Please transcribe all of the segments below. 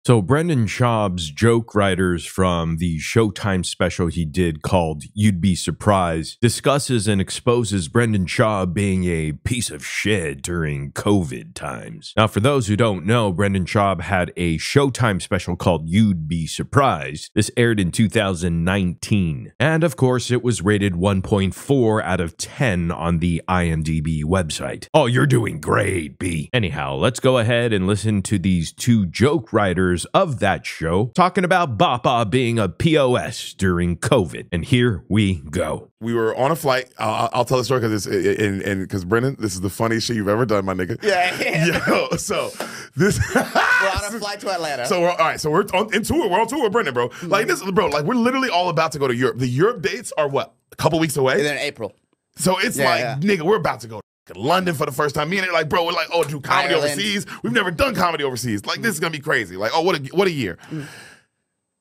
So Brendan Schaub's joke writers from the Showtime special he did called You'd Be Surprised discusses and exposes Brendan Schaub being a piece of shit during COVID times. Now, for those who don't know, Brendan Schaub had a Showtime special called You'd Be Surprised. This aired in 2019. And of course, it was rated 1.4 out of 10 on the IMDb website. Oh, you're doing great, B. Anyhow, let's go ahead and listen to these two joke writers of that show talking about Bappa being a POS during COVID. And here we go. We were on a flight. I'll tell the story because Brendan, this is the funniest shit you've ever done, my nigga. Yeah. Yo, so this we're on a flight to Atlanta. So we're all right. So we're on tour. We're on tour with Brendan, bro. Like this, bro. Like we're literally all about to go to Europe. The Europe dates are what? A couple weeks away. And then in April. So it's nigga, we're about to go to London for the first time. Me and it, like, bro, we're like, oh, do comedy overseas. We've never done comedy overseas. Like, this is gonna be crazy. Like, oh, what a year.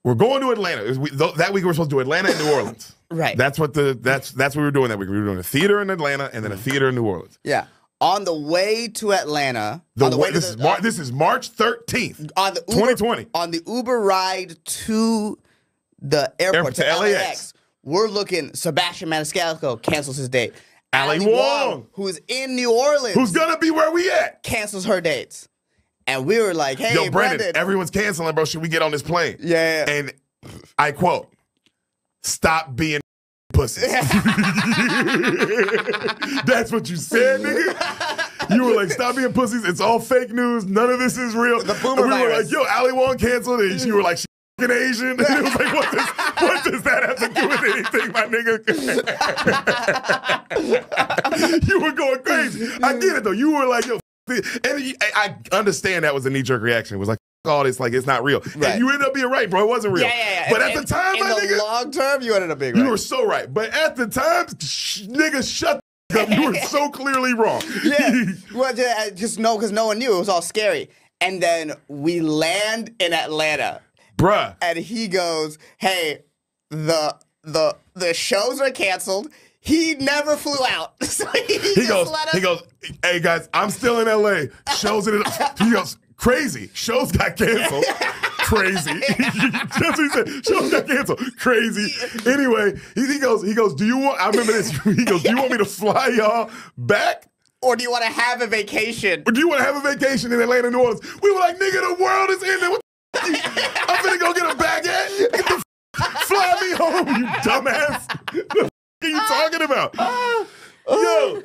We're going to Atlanta. That week we were supposed to do Atlanta and New Orleans. Right. That's what we were doing that week. We were doing a theater in Atlanta and then a theater in New Orleans. Yeah. On the way to Atlanta. This is March 13th, 2020. On the Uber ride to the airport, to LAX. We're looking, Sebastian Maniscalco cancels his date. Ali Wong, who's in New Orleans, who's gonna be where we at, cancels her dates. And we were like, hey, yo, Brendan, everyone's canceling, bro. Should we get on this plane? Yeah. And I quote, stop being pussies. That's what you said, nigga. You were like, stop being pussies. It's all fake news. None of this is real. The boomer and we were virus. like, yo, Ali Wong canceled. And you were like, she Asian. And it was like, what does that have to do with anything, my nigga? You were going crazy. I get it, though. You were like, yo, and I understand that was a knee-jerk reaction. It was like, all this, like, it's not real. Right. And you ended up being right, bro. It wasn't real. Yeah. But at the time, my nigga, in the long term, you ended up being right. You were so right. But at the time, nigga, shut the up. You were so clearly wrong. Yeah. Well, just no, because no one knew. It was all scary. And then we land in Atlanta. Bruh. And he goes, hey, the shows are canceled. He never flew out. So he goes, hey guys, I'm still in LA. Shows he goes, crazy. Shows got canceled. Crazy. That's what he said. Shows got canceled. Crazy. Anyway, he goes, do you want, I remember this, he goes, do you want me to fly y'all back? Or do you want to have a vacation? Or do you want to have a vacation in Atlanta, New Orleans? We were like, nigga, the world is ending. What I'm finna go get a baguette. Get the fly me home, you dumbass. What are you talking about? Yo.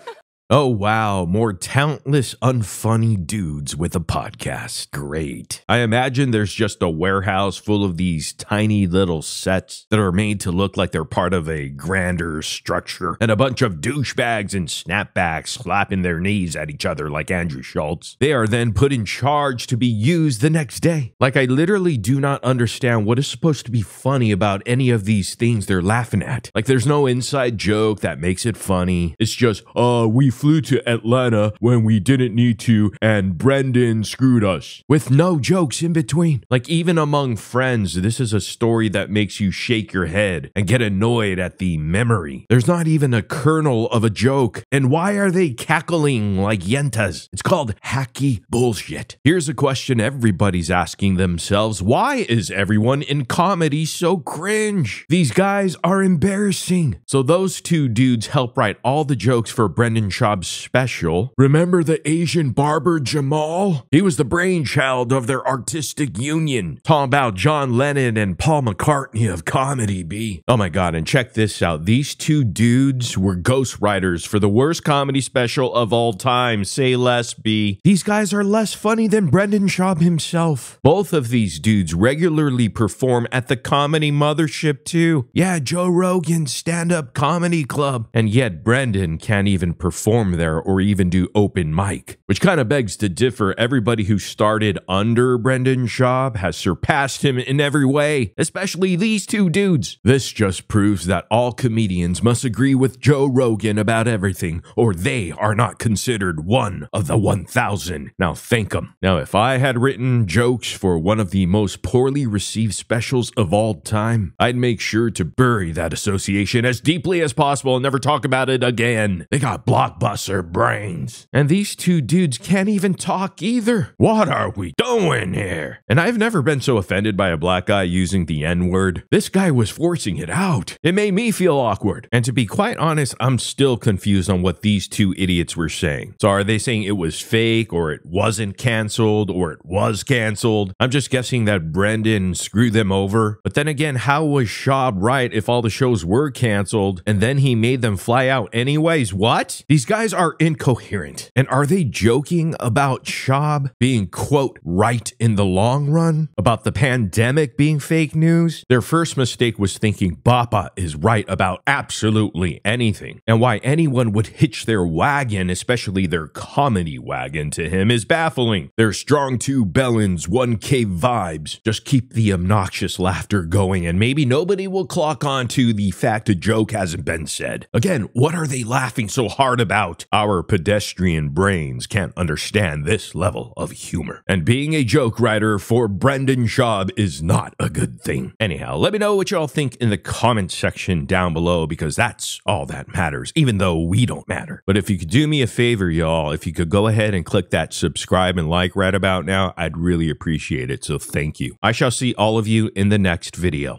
Oh, wow. More talentless, unfunny dudes with a podcast. Great. I imagine there's just a warehouse full of these tiny little sets that are made to look like they're part of a grander structure, and a bunch of douchebags and snapbacks slapping their knees at each other like Andrew Schultz. They are then put in charge to be used the next day. Like, I literally do not understand what is supposed to be funny about any of these things they're laughing at. Like, there's no inside joke that makes it funny. It's just, we flew to Atlanta when we didn't need to, and Brendan screwed us. With no jokes in between. Like, even among friends, this is a story that makes you shake your head and get annoyed at the memory. There's not even a kernel of a joke. And why are they cackling like yentas? It's called hacky bullshit. Here's a question everybody's asking themselves. Why is everyone in comedy so cringe? These guys are embarrassing. So those two dudes help write all the jokes for Brendan Schaub's special. Remember the Asian barber Jamal? He was the brainchild of their artistic union. Talking about John Lennon and Paul McCartney of comedy, B. Oh my God, and check this out. These two dudes were ghostwriters for the worst comedy special of all time. Say less, B. These guys are less funny than Brendan Schaub himself. Both of these dudes regularly perform at the Comedy Mothership too. Yeah, Joe Rogan's stand-up comedy club. And yet Brendan can't even perform there or even do open mic, which kind of begs to differ. Everybody who started under Brendan Schaub has surpassed him in every way, especially these two dudes. This just proves that all comedians must agree with Joe Rogan about everything, or they are not considered one of the 1,000. Now thank them. Now, if I had written jokes for one of the most poorly received specials of all time, I'd make sure to bury that association as deeply as possible and never talk about it again. They got blocked by bust their brains. And these two dudes can't even talk either. What are we doing here? And I've never been so offended by a black guy using the N-word. This guy was forcing it out. It made me feel awkward. And to be quite honest, I'm still confused on what these two idiots were saying. So are they saying it was fake, or it wasn't canceled, or it was canceled? I'm just guessing that Brendan screwed them over. But then again, how was Schaub right if all the shows were canceled and then he made them fly out anyways? What? These guys are incoherent. And are they joking about Schaub being, quote, right in the long run? About the pandemic being fake news? Their first mistake was thinking Bappa is right about absolutely anything. And why anyone would hitch their wagon, especially their comedy wagon, to him is baffling. They're strong 2 bellends, 1K vibes. Just keep the obnoxious laughter going and maybe nobody will clock on to the fact a joke hasn't been said. Again, what are they laughing so hard about? Our pedestrian brains can't understand this level of humor. And being a joke writer for Brendan Schaub is not a good thing. Anyhow, let me know what y'all think in the comment section down below, because that's all that matters, even though we don't matter. But if you could do me a favor, y'all, if you could go ahead and click that subscribe and like right about now, I'd really appreciate it. So thank you. I shall see all of you in the next video.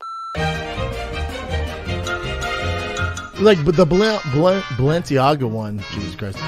Like, but the Balenciaga one, Jesus Christ.